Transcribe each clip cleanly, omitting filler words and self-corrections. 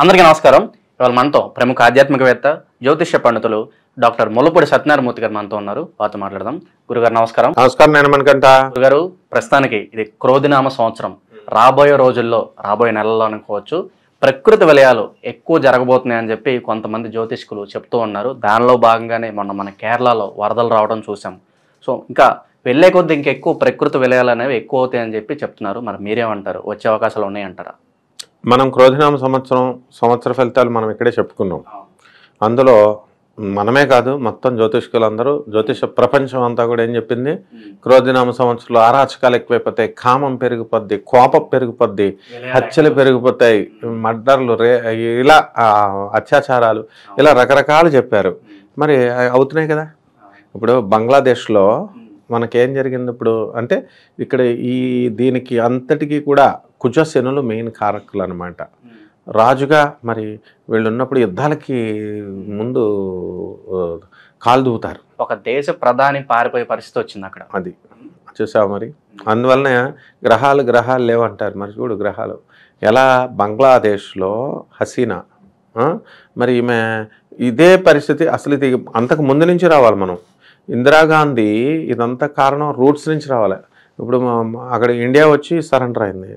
అందరికీ నమస్కారం. ఇవాళ మనతో ప్రముఖ ఆధ్యాత్మికవేత్త జ్యోతిష్య పండితులు డాక్టర్ ముల్లపూడి సత్యనారాయణమూర్తి గారు మనతో ఉన్నారు. వారితో మాట్లాడదాం. గురుగారు నమస్కారం. నమస్కారం. నేను మనకంట గురుగారు, ప్రస్తుతానికి ఇది క్రోధినామ సంవత్సరం. రాబోయే రోజుల్లో, రాబోయే నెలల్లో అనుకోవచ్చు, ప్రకృతి విలయాలు ఎక్కువ జరగబోతున్నాయని చెప్పి కొంతమంది జ్యోతిష్కులు చెప్తూ ఉన్నారు. దానిలో భాగంగానే మొన్న మన కేరళలో వరదలు రావడం చూసాం. సో ఇంకా వెళ్లే కొద్ది ఇంకెక్కువ ప్రకృతి విలయాలు అనేవి ఎక్కువ అవుతాయని చెప్పి చెప్తున్నారు. మరి మీరేమంటారు? వచ్చే అవకాశాలు ఉన్నాయంటారా? మనం క్రోధినామ సంవత్సర ఫలితాలు మనం ఇక్కడే చెప్పుకున్నాం. అందులో మనమే కాదు, మొత్తం జ్యోతిష్కులందరూ, జ్యోతిష ప్రపంచం అంతా కూడా ఏం చెప్పింది? క్రోధినామ సంవత్సరంలో అరాచకాలు ఎక్కువైపోతాయి, కామం పెరిగిపోద్ది, కోపం పెరిగిపోద్ది, హత్యలు పెరిగిపోతాయి, మర్డర్లు, ఇలా అత్యాచారాలు, ఇలా రకరకాలు చెప్పారు. మరి అవుతున్నాయి కదా. ఇప్పుడు బంగ్లాదేశ్లో మనకేం జరిగింది ఇప్పుడు అంటే, ఇక్కడ దీనికి అంతటికీ కూడా కుజశనులు మెయిన్ కారకులు అనమాట. రాజుగా మరి వీళ్ళు ఉన్నప్పుడు యుద్ధాలకి ముందు కాలు దూవుతారు. ఒక దేశ ప్రధాని పారిపోయే పరిస్థితి వచ్చింది అక్కడ. అది చూసావు మరి. అందువలన గ్రహాలు లేవంటారు. మరి చూడు గ్రహాలు ఎలా. బంగ్లాదేశ్లో హసీనా, మరి ఈమె ఇదే పరిస్థితి. అసలు ఇది అంతకు ముందు నుంచి రావాలి. మనం ఇందిరాగాంధీ ఇదంతా కారణం రూట్స్ నుంచి రావాలి. ఇప్పుడు అక్కడ ఇండియా వచ్చి సరెండర్ అయింది,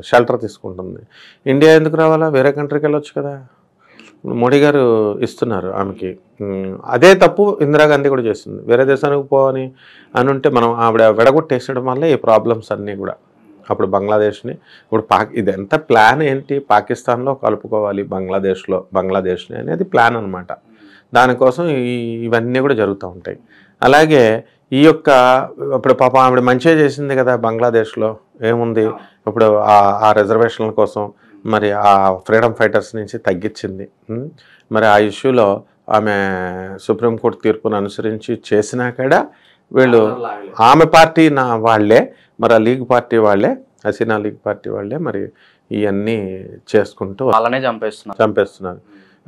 షెల్టర్ తీసుకుంటుంది. ఇండియా ఎందుకు రావాలా? వేరే కంట్రీకి వెళ్ళొచ్చు కదా. మోడీ గారు ఇస్తున్నారు ఆమెకి. అదే తప్పు ఇందిరాగాంధీ కూడా చేస్తుంది. వేరే దేశానికి పోవని అని ఉంటే మనం ఆవిడ విడగొట్టేసడం వల్ల ఈ ప్రాబ్లమ్స్ అన్నీ కూడా. అప్పుడు బంగ్లాదేశ్ని ఇప్పుడు ఇదెంత ప్లాన్ ఏంటి? పాకిస్తాన్లో కలుపుకోవాలి బంగ్లాదేశ్ని అనేది ప్లాన్ అనమాట. దానికోసం ఇవన్నీ కూడా జరుగుతూ ఉంటాయి. అలాగే ఈ యొక్క ఇప్పుడు పాపం ఆవిడ మంచిగా చేసింది కదా బంగ్లాదేశ్లో. ఏముంది ఇప్పుడు ఆ రిజర్వేషన్ల కోసం మరి ఆ ఫ్రీడమ్ ఫైటర్స్ నుంచి తగ్గించింది. మరి ఆ ఇష్యూలో ఆమె సుప్రీంకోర్టు తీర్పును అనుసరించి చేసినా కూడా వీళ్ళు ఆమె పార్టీ వాళ్ళే, మరి ఆ లీగ్ పార్టీ వాళ్ళే, హసీనా లీగ్ పార్టీ వాళ్ళే మరి ఇవన్నీ చేసుకుంటూ వాళ్ళనే చంపేస్తున్నారు.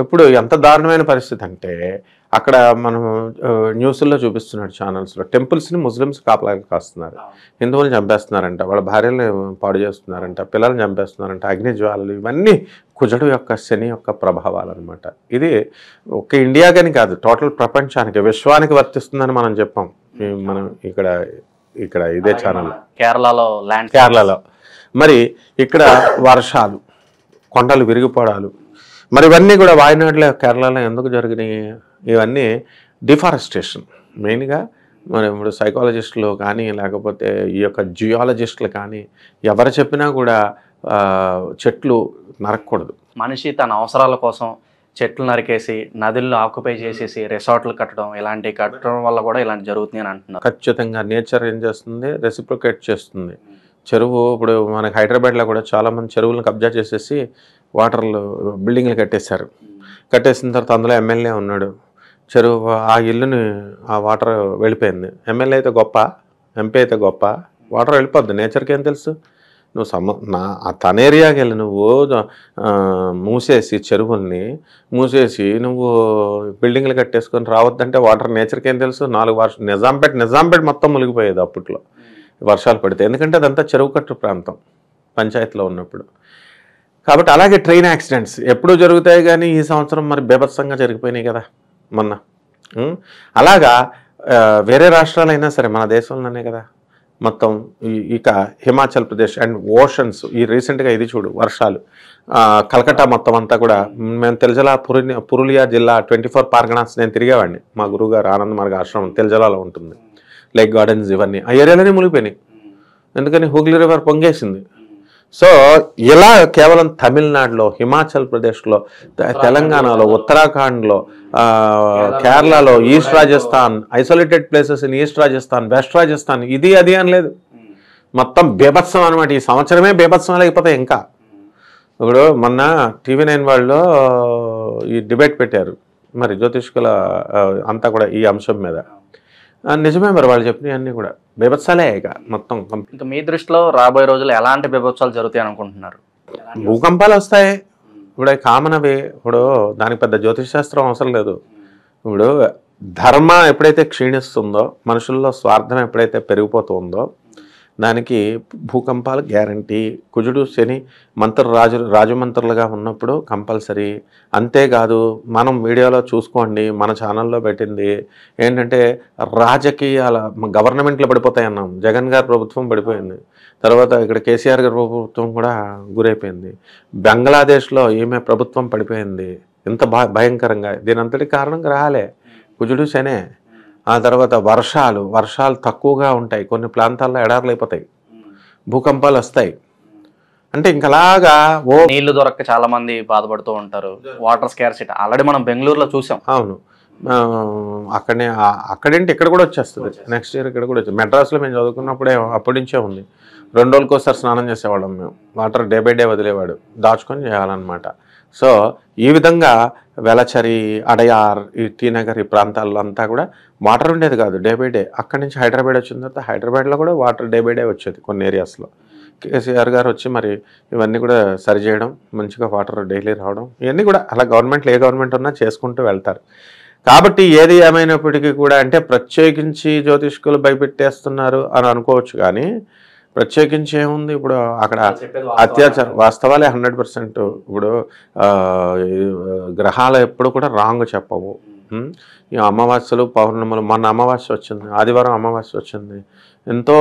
ఇప్పుడు ఎంత దారుణమైన పరిస్థితి అంటే, అక్కడ మనం న్యూస్లో చూపిస్తున్నాడు, ఛానల్స్లో, టెంపుల్స్ని ముస్లిమ్స్ కాపలాగా కాస్తున్నారు, హిందువులను చంపేస్తున్నారంట, వాళ్ళ భార్యలను పాడు చేస్తున్నారంట, పిల్లల్ని చంపేస్తున్నారంట, అగ్ని జ్వాలలు, ఇవన్నీ కుజుడు యొక్క శని యొక్క ప్రభావాలు అనమాట. ఇది ఒక్క ఇండియాకని కాదు, టోటల్ ప్రపంచానికి, విశ్వానికి వర్తిస్తుందని మనం చెప్పాం. మనం ఇక్కడ ఇదే ఛానల్ కేరళలో మరి ఇక్కడ వర్షాలు, కొండలు విరిగిపోవడాలు, మరి ఇవన్నీ కూడా వాయనాడులో, కేరళలో ఎందుకు జరిగినాయి? ఇవన్నీ డిఫారెస్టేషన్ మెయిన్గా. మరి ఇప్పుడు సైకాలజిస్టులు కానీ, లేకపోతే ఈ యొక్క జియాలజిస్టులు కానీ, ఎవరు చెప్పినా కూడా చెట్లు నరకూడదు. మనిషి తన అవసరాల కోసం చెట్లు నరికేసి, నదుల్లో ఆక్యుపై చేసేసి రిసార్ట్లు కట్టడం, ఇలాంటివి కట్టడం వల్ల కూడా ఇలాంటి జరుగుతుంది అని అంటున్నారు. ఖచ్చితంగా నేచర్ ఏం చేస్తుంది? రెసిప్రొకేట్ చేస్తుంది. చెరువు ఇప్పుడు మనకి హైదరాబాద్లో కూడా చాలామంది చెరువులను కబ్జా చేసేసి వాటర్లు బిల్డింగ్లు కట్టేసిన తర్వాత అందులో ఎమ్మెల్యే ఉన్నాడు. చెరువు ఆ ఇల్లుని ఆ వాటర్ వెళ్ళిపోయింది. ఎమ్మెల్యే అయితే గొప్ప, ఎంపీ అయితే గొప్ప, వాటర్ వెళ్ళిపోద్ది. నేచర్కి ఏం తెలుసు? నువ్వు తన ఏరియాకి వెళ్ళి నువ్వు మూసేసి, చెరువుల్ని మూసేసి నువ్వు బిల్డింగ్లు కట్టేసుకొని రావద్దంటే వాటర్ నేచర్కి ఏం తెలుసు? 4 వర్షం నిజాంపేట మొత్తం మునిగిపోయేది అప్పట్లో వర్షాలు పడితే. ఎందుకంటే అదంతా చెరువు కట్టు ప్రాంతం పంచాయతీలో ఉన్నప్పుడు. కాబట్టి అలాగే ట్రైన్ యాక్సిడెంట్స్ ఎప్పుడూ జరుగుతాయి, కానీ ఈ సంవత్సరం మరి బీభత్సంగా జరిగిపోయినాయి కదా మొన్న. అలాగా వేరే రాష్ట్రాలైనా సరే మన దేశంలోనే కదా మొత్తం. ఇక హిమాచల్ ప్రదేశ్ అండ్ ఓషన్స్, ఈ రీసెంట్గా ఇది చూడు వర్షాలు, కలకట్టా మొత్తం అంతా కూడా. మేము తెల్జలా పురులియా జిల్లా 24 పార్గనాస్ నేను తిరిగేవాడిని. మా గురువుగారు ఆనంద మార్గ ఆశ్రమం తెల్జలాలో ఉంటుంది. లైక్ గార్డెన్స్ ఇవన్నీ ఆ ఏరియాలోనే మునిగిపోయినాయి. ఎందుకని? హుగ్లీ రివర్ పొంగేసింది. సో ఇలా కేవలం తమిళనాడులో, హిమాచల్ ప్రదేశ్లో, తెలంగాణలో, ఉత్తరాఖండ్లో, కేరళలో, east Rajasthan, isolated places in east Rajasthan, west Rajasthan, ఇది అది అని లేదు, మొత్తం బీభత్సం అనమాట. ఈ సంవత్సరమే బీభత్సం అయిపోతాయి. ఇంకా ఇప్పుడు మొన్న TV9 వాళ్ళు ఈ డిబేట్ పెట్టారు మరి జ్యోతిష్కుల అంతా కూడా ఈ అంశం మీద. నిజమే మరి వాళ్ళు చెప్పినవి అన్నీ కూడా బీభత్సాలే. ఇక మొత్తం ఇంకా మీ దృష్టిలో రాబోయే రోజులు ఎలాంటి బీభత్సాలు జరుగుతాయి అనుకుంటున్నారు? భూకంపాలు వస్తాయి. ఇప్పుడు కామన్ అవి. ఇప్పుడు దానికి పెద్ద జ్యోతిష్ శాస్త్రం అవసరం లేదు. ఇప్పుడు ధర్మ ఎప్పుడైతే క్షీణిస్తుందో, మనుషుల్లో స్వార్థం ఎప్పుడైతే పెరిగిపోతుందో, దానికి భూకంపాలు గ్యారంటీ. కుజుడు శని రాజమంత్రులుగా ఉన్నప్పుడు కంపల్సరీ. అంతేకాదు మనం వీడియోలో చూసుకోండి, మన ఛానల్లో పెట్టింది ఏంటంటే రాజకీయాల గవర్నమెంట్లు పడిపోతాయి అన్నాం. జగన్ గారి ప్రభుత్వం పడిపోయింది, తర్వాత ఇక్కడ కేసీఆర్ గారి ప్రభుత్వం కూడా గురైపోయింది, బంగ్లాదేశ్లో ఈమె ప్రభుత్వం పడిపోయింది. ఇంత భయంకరంగా దీని అంతటి కారణం గ్రహాలే, కుజుడు శనే. ఆ తర్వాత వర్షాలు తక్కువగా ఉంటాయి, కొన్ని ప్రాంతాల్లో ఎడారులు అయిపోతాయి, భూకంపాలు వస్తాయి. అంటే ఇంకలాగా నీళ్లు దొరక్క చాలా మంది బాధపడుతూ ఉంటారు, వాటర్ స్కార్సిటీ ఆల్రెడీ మనం బెంగళూరులో చూసాం. అవును, అక్కడేంటి ఇక్కడ కూడా వచ్చేస్తుంది, నెక్స్ట్ ఇయర్ ఇక్కడ కూడా వచ్చేది. మెడ్రాస్లో మేము చదువుకున్నప్పుడే అప్పటి నుంచే ఉంది. 2 రోజులకోసారి స్నానం చేసేవాళ్ళం మేము, వాటర్ డే బై డే వదిలేవాడు, దాచుకొని చేయాలన్నమాట. సో ఈ విధంగా వెలచరి, అడయార్, ఈ టీ నగర్, ఈ ప్రాంతాల్లో అంతా కూడా వాటర్ ఉండేది కాదు డే బై డే. అక్కడి నుంచి హైదరాబాద్ వచ్చిన తర్వాత హైదరాబాద్లో కూడా వాటర్ డే బై డే వచ్చేది కొన్ని ఏరియాస్లో. కేసీఆర్ గారు వచ్చి మరి ఇవన్నీ కూడా సరిచేయడం, మంచిగా వాటర్ డైలీ రావడం, ఇవన్నీ కూడా అలా గవర్నమెంట్లు ఏ గవర్నమెంట్ ఉన్నా చేసుకుంటూ వెళ్తారు. కాబట్టి ఏది ఏమైనప్పటికీ కూడా అంటే ప్రత్యేకించి జ్యోతిష్కులు భయపెట్టేస్తున్నారు అని అనుకోవచ్చు, కానీ ప్రత్యేకించి ఏముంది ఇప్పుడు అక్కడ అత్యాచారం వాస్తవాలే 100%. ఇప్పుడు గ్రహాలు ఎప్పుడు కూడా రాంగ్ చెప్పవు. ఈ అమావాస్యలు పౌర్ణములు, మొన్న అమావాస్య వచ్చింది, ఆదివారం అమావాస్య వచ్చింది, ఎంతో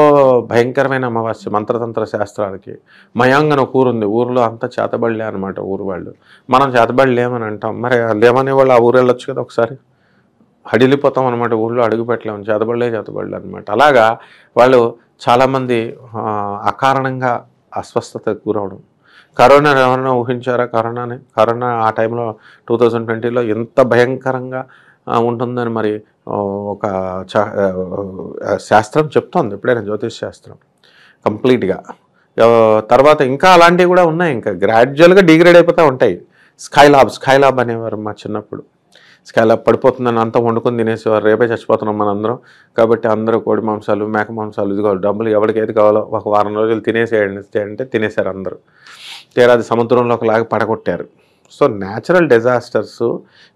భయంకరమైన అమావాస్య మంత్రతంత్ర శాస్త్రాలకి. మయాంగన ఒక ఊరుంది, ఊరిలో అంతా చేతబడిలే అనమాట ఊరు వాళ్ళు. మనం చేతబడిలేమని అంటాం, మరి లేమనే వాళ్ళు ఆ ఊరు వెళ్ళొచ్చు కదా ఒకసారి. హడిలిపోతాం అనమాట, ఊళ్ళో అడుగు పెట్టలేము, చేతబడలే అనమాట. అలాగా వాళ్ళు చాలామంది అకారణంగా అస్వస్థతకు గురవడం. కరోనా ఎవరైనా ఊహించారా? కరోనా ఆ టైంలో 2020లో ఎంత భయంకరంగా ఉంటుందని మరి ఒక శాస్త్రం చెప్తోంది, ఎప్పుడైనా జ్యోతిష్ శాస్త్రం కంప్లీట్గా. తర్వాత ఇంకా అలాంటివి కూడా ఉన్నాయి, ఇంకా గ్రాడ్యువల్గా డిగ్రేడ్ అయిపోతూ ఉంటాయి. స్కైలాబ్ అనేవారు మా చిన్నప్పుడు. స్కైలాబ్ పడిపోతుందని అంతా వండుకొని తినేసేవారు, రేపే చచ్చిపోతున్నాం మనందరం, కాబట్టి అందరూ కోడి మాంసాలు, మేక మాంసాలు, ఇదిగో డబ్బులు ఎవరికి ఏది కావాలో ఒక వారం రోజులు తినేసేయండి అంటే తినేశారు అందరూ. తీరాది సముద్రంలో ఒకలాగా పడగొట్టారు. సో న్యాచురల్ డిజాస్టర్స్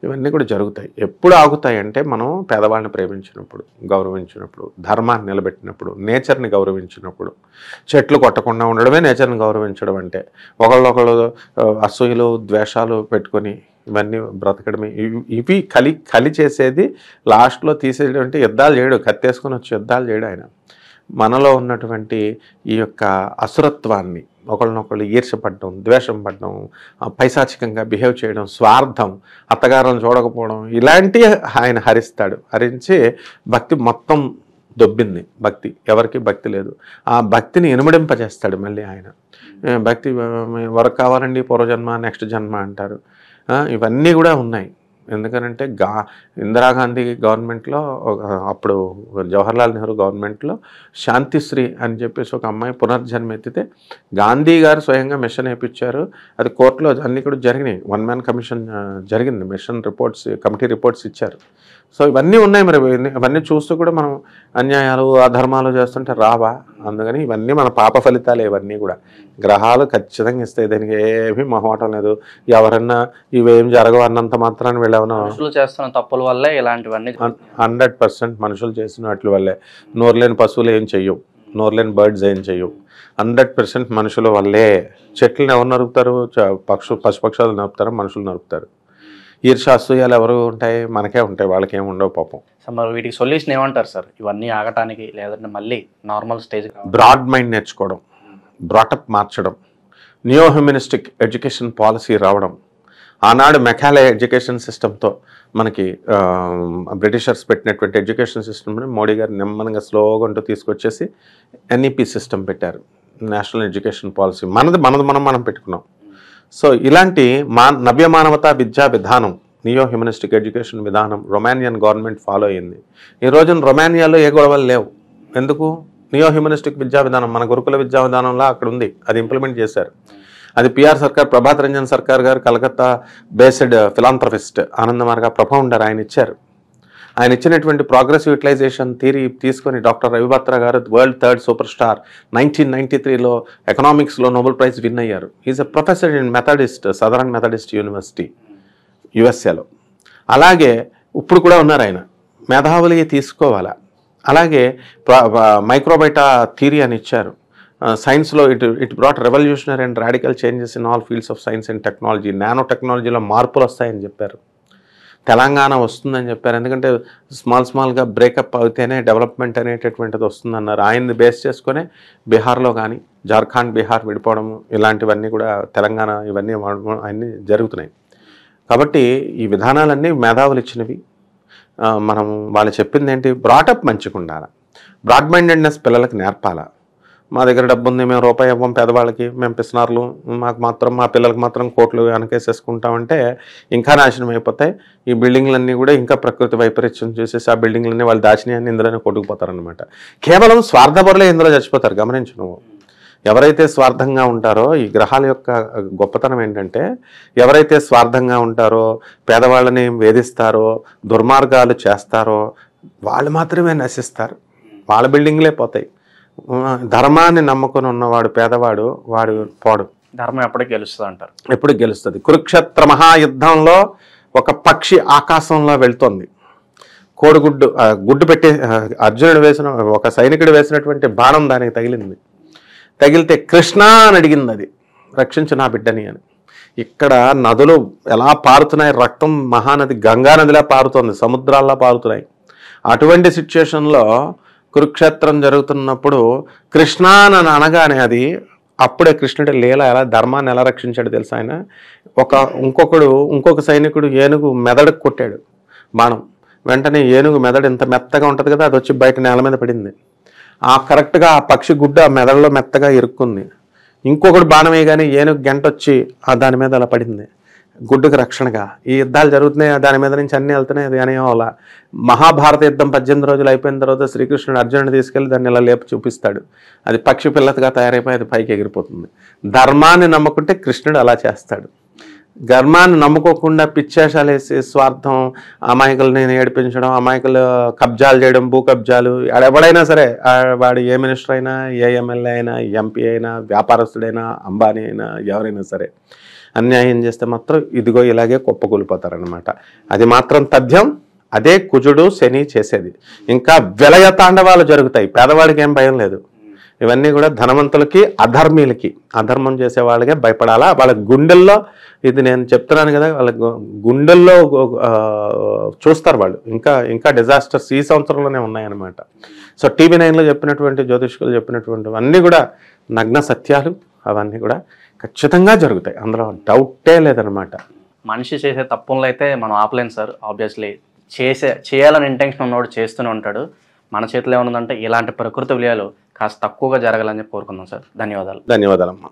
ఇవన్నీ కూడా జరుగుతాయి. ఎప్పుడు ఆగుతాయి అంటే మనం పేదవాళ్ళని ప్రేమించినప్పుడు, గౌరవించినప్పుడు, ధర్మాన్ని నిలబెట్టినప్పుడు, నేచర్ని గౌరవించినప్పుడు. చెట్లు కొట్టకుండా ఉండడమే నేచర్ని గౌరవించడం అంటే. ఒకళ్ళొకళ్ళు అసూయలు, ద్వేషాలు పెట్టుకొని ఇవన్నీ బ్రతకడమే. ఇవి కలి చేసేది లాస్ట్లో తీసేటువంటి యుద్ధాలు చేయడు, కత్తేసుకొని వచ్చి యుద్ధాలు చేయడు ఆయన. మనలో ఉన్నటువంటి ఈ యొక్క అసురత్వాన్ని, ఒకళ్ళనొకళ్ళు ఈర్షపడడం, ద్వేషం పడడం, పైశాచికంగా బిహేవ్ చేయడం, స్వార్థం, అత్తగారులను చూడకపోవడం, ఇలాంటివి ఆయన హరించి భక్తి మొత్తం దొబ్బింది. ఎవరికి భక్తి లేదు. ఆ భక్తిని ఇనుమడింపజేస్తాడు మళ్ళీ ఆయన. భక్తి వరకు కావాలండి, పూర్వజన్మ, నెక్స్ట్ జన్మ అంటారు. ఇవన్నీ కూడా ఉన్నాయి. ఎందుకనంటే ఇందిరాగాంధీ గవర్నమెంట్లో, అప్పుడు జవహర్లాల్ నెహ్రూ గవర్నమెంట్లో శాంతిశ్రీ అని చెప్పేసి ఒక అమ్మాయి పునర్జన్మ ఎత్తితే గాంధీ గారు స్వయంగా మిషన్ వేయించారు. అది కోర్టులో అన్నీ కూడా జరిగినాయి. 1 man కమిషన్ జరిగింది, మిషన్ రిపోర్ట్స్, కమిటీ రిపోర్ట్స్ ఇచ్చారు. సో ఇవన్నీ ఉన్నాయి. మరి ఇవన్నీ చూస్తూ కూడా మనం అన్యాయాలు, అధర్మాలు చేస్తుంటే రావా? అందుకని ఇవన్నీ మన పాప ఫలితాలే. ఇవన్నీ కూడా గ్రహాలు ఖచ్చితంగా ఇస్తాయి, దానికి ఏమీ మొహమాటం లేదు. ఎవరన్నా ఇవేం జరగవు అన్నంత మాత్రాన్ని వీళ్ళేమన్నా చేస్తున్న తప్పుల వల్లే ఇలాంటివన్నీ 100% మనుషులు చేసిన వాటి వల్లే. నోరులేని పశువులు ఏం చెయ్యవు, నోరులేని బర్డ్స్ ఏం చెయ్యవు. 100% మనుషుల వల్లే. చెట్లను ఎవరు నరుకుతారు? పశుపక్షాలు నరుకుతారు, మనుషులు నరుకుతారు. ఈర్షాసూయాలు ఎవరు ఉంటాయి? మనకే ఉంటాయి, వాళ్ళకి ఏమి ఉండవు పాపం. మరి వీటికి సొల్యూషన్ ఏమంటారు సార్? ఇవన్నీ ఆగటానికి, లేదంటే మళ్ళీ నార్మల్ స్టేజ్? బ్రాడ్ మైండ్ నేర్చుకోవడం, బ్రాటప్ మార్చడం, నియో హ్యూమనిస్టిక్ ఎడ్యుకేషన్ పాలసీ రావడం. ఆనాడు మెకాలే ఎడ్యుకేషన్ సిస్టంతో మనకి బ్రిటిషర్స్ పెట్టినటువంటి ఎడ్యుకేషన్ సిస్టమ్ని మోడీ గారు నెమ్మదిగా స్లోగా ఉంటూ తీసుకొచ్చేసి ఎన్ఈపి సిస్టమ్ పెట్టారు, నేషనల్ ఎడ్యుకేషన్ పాలసీ. మనం పెట్టుకున్నాం. సో ఇలాంటి నవ్య మానవతా విద్యా విధానం, నియో హ్యూమనిస్టిక్ ఎడ్యుకేషన్ విధానం రొమానియన్ గవర్నమెంట్ ఫాలో అయింది. ఈ రోజున రొమానియాలో ఏ గొడవలు లేవు. ఎందుకు? నియో హ్యూమనిస్టిక్ విద్యా విధానం మన గురుకుల విద్యా విధానంలో అక్కడ ఉంది, అది ఇంప్లిమెంట్ చేశారు. అది పిఆర్ సర్కార్, ప్రభాత్ రంజన్ సర్కార్ గారు Calcutta based philanthropist Anandamarga propounder ఆయన ఇచ్చారు. ఆయన ఇచ్చినటువంటి ప్రోగ్రెసివ్ యూటిలైజేషన్ థియరీ తీసుకొని డాక్టర్ రవిబత్రా గారు వరల్డ్ 3rd సూపర్ స్టార్ 1993లో ఎకనామిక్స్లో నోబెల్ ప్రైజ్ విన్ అయ్యారు. Is a professor in methodist, southern methodist university యుఎస్ఏలో. అలాగే ఇప్పుడు కూడా ఉన్నారు ఆయన. మేధావులు తీసుకోవాలా, అలాగే మైక్రోబైటా థియరీ అని ఇచ్చారు. సైన్స్లో it brought revolutionary and radical changes in all fields of science and technology. Nano టెక్నాలజీలో మార్పులు వస్తాయని చెప్పారు. తెలంగాణ వస్తుందని చెప్పారు. ఎందుకంటే స్మాల్గా బ్రేకప్ అవుతేనే డెవలప్మెంట్ అనేటటువంటిది వస్తుందన్నారు. ఆయన్ని బేస్ చేసుకునే బీహార్లో కానీ జార్ఖండ్ బీహార్ విడిపోవడము ఇలాంటివన్నీ కూడా తెలంగాణ ఇవన్నీ అన్నీ జరుగుతున్నాయి. కాబట్టి ఈ విధానాలన్నీ మేధావులు ఇచ్చినవి. మనం వాళ్ళు చెప్పింది ఏంటి, బ్రాటప్ మంచిగా ఉండాలి, బ్రాడ్ మైండెడ్నెస్ పిల్లలకి నేర్పాలా. మా దగ్గర డబ్బు ఉంది, మేము రూపాయి ఇవ్వం పేదవాళ్ళకి, మేము పిసినార్లు, మా పిల్లలకి మాత్రం కోట్లు వెనకేసేసుకుంటామంటే ఇంకా నాశనం అయిపోతాయి. ఈ బిల్డింగ్లన్నీ కూడా ఇంకా ప్రకృతి వైపరీత్యం చేసేసి ఆ బిల్డింగ్లన్నీ వాళ్ళు దాచినాయని ఇందులోనే కొట్టుకుపోతారనమాట. కేవలం స్వార్థపరులే ఇందులో చచ్చిపోతారు. గమనించు నువ్వు. ఎవరైతే స్వార్థంగా ఉంటారో, ఈ గ్రహాల యొక్క గొప్పతనం ఏంటంటే ఎవరైతే స్వార్థంగా ఉంటారో, పేదవాళ్ళని వేధిస్తారో, దుర్మార్గాలు చేస్తారో వాళ్ళు మాత్రమే నశిస్తారు. వాళ్ళ బిల్డింగ్లే పోతాయి. ధర్మాన్ని నమ్ముకొని ఉన్నవాడు పేదవాడు వాడు పోడు. ధర్మం ఎప్పటికీ గెలుస్తుంది అంటారు. ఎప్పుడు గెలుస్తుంది. కురుక్షేత్ర మహాయుద్ధంలో ఒక పక్షి ఆకాశంలో వెళ్తోంది. కోడిగుడ్డు గుడ్డు పెట్టి అర్జునుడు వేసిన ఒక సైనికుడు వేసినటువంటి బాణం దానికి తగిలింది. తగిలితే కృష్ణ అని అడిగింది, అది రక్షించు నా బిడ్డని అని. ఇక్కడ నదులు ఎలా పారుతున్నాయి, రక్తం మహానది గంగా నదిలా పారుతోంది, సముద్రాల్లో పారుతున్నాయి. అటువంటి సిచ్యుయేషన్లో కురుక్షేత్రం జరుగుతున్నప్పుడు కృష్ణ అని అనగానే అది అప్పుడే కృష్ణుడి లీల ఎలా ధర్మాన్ని ఎలా రక్షించాడు తెలుసా ఆయన. ఇంకొక సైనికుడు ఏనుగు మెదడుకు కొట్టాడు బాణం. వెంటనే ఏనుగు మెదడు ఇంత మెత్తగా ఉంటుంది కదా, అది వచ్చి బయట నేల మీద పడింది. కరెక్ట్గా ఆ పక్షి గుడ్డ ఆ మెదడులో మెత్తగా ఇరుక్కుంది. ఇంకొకటి బాణం వేయగానే ఏనుగు గంట వచ్చి దాని మీద అలా పడింది, గుడ్డుకు రక్షణగా. ఈ యుద్ధాలు జరుగుతున్నాయి, దాని మీద నుంచి అన్నీ వెళ్తున్నాయి. అది అని అలా మహాభారత యుద్ధం 18 రోజులు అయిపోయిన తర్వాత శ్రీకృష్ణుడు అర్జునుడిని తీసుకెళ్లి దాన్ని ఇలా లేపు చూపిస్తాడు. అది పక్షి పిల్లతగా తయారైపోయి అది పైకి ఎగిరిపోతుంది. ధర్మాన్ని నమ్ముకుంటే కృష్ణుడు అలా చేస్తాడు. ధర్మాన్ని నమ్ముకోకుండా పిచ్చేషాలు వేసి స్వార్థం, అమాయకుల్ని ఏడిపించడం, అమాయకులు కబ్జాలు చేయడం, భూ కబ్జాలు. ఎవడైనా సరే, వాడు ఏ మినిస్టర్ అయినా, ఏ ఎమ్మెల్యే అయినా, ఎంపీ అయినా, వ్యాపారస్తుడైనా, అంబానీ అయినా, ఎవరైనా సరే అన్యాయం చేస్తే మాత్రం ఇదిగో ఇలాగే కుప్పకూలిపోతారనమాట. అది మాత్రం తథ్యం. అదే కుజుడు శని చేసేది. ఇంకా విలయ తాండవాలు జరుగుతాయి. పేదవాడికి ఏం భయం లేదు. ఇవన్నీ కూడా ధనవంతులకి, అధర్మీలకి, అధర్మం చేసే వాళ్ళకే భయపడాలా. వాళ్ళ గుండెల్లో, ఇది నేను చెప్తున్నాను కదా, వాళ్ళ గుండెల్లో చూస్తారు వాళ్ళు. ఇంకా డిజాస్టర్స్ ఈ సంవత్సరంలోనే ఉన్నాయన్నమాట. సో TV9లో చెప్పినటువంటి జ్యోతిష్కులు చెప్పినటువంటి అన్నీ కూడా నగ్న సత్యాలు. అవన్నీ కూడా ఖచ్చితంగా జరుగుతాయి, అందులో డౌటే లేదనమాట. మనిషి చేసే తప్పులను అయితే మనం ఆపలేం సార్. ఆబ్వియస్లీ చేయాలని ఇంటెన్షన్ ఉన్నవాడు చేస్తూనే ఉంటాడు. మన చేతిలో ఏమన్నదంటే ఇలాంటి ప్రకృతి విలయాలు కాస్త తక్కువగా జరగాలని కోరుకుందాం సార్. ధన్యవాదాలు. ధన్యవాదాలమ్మా.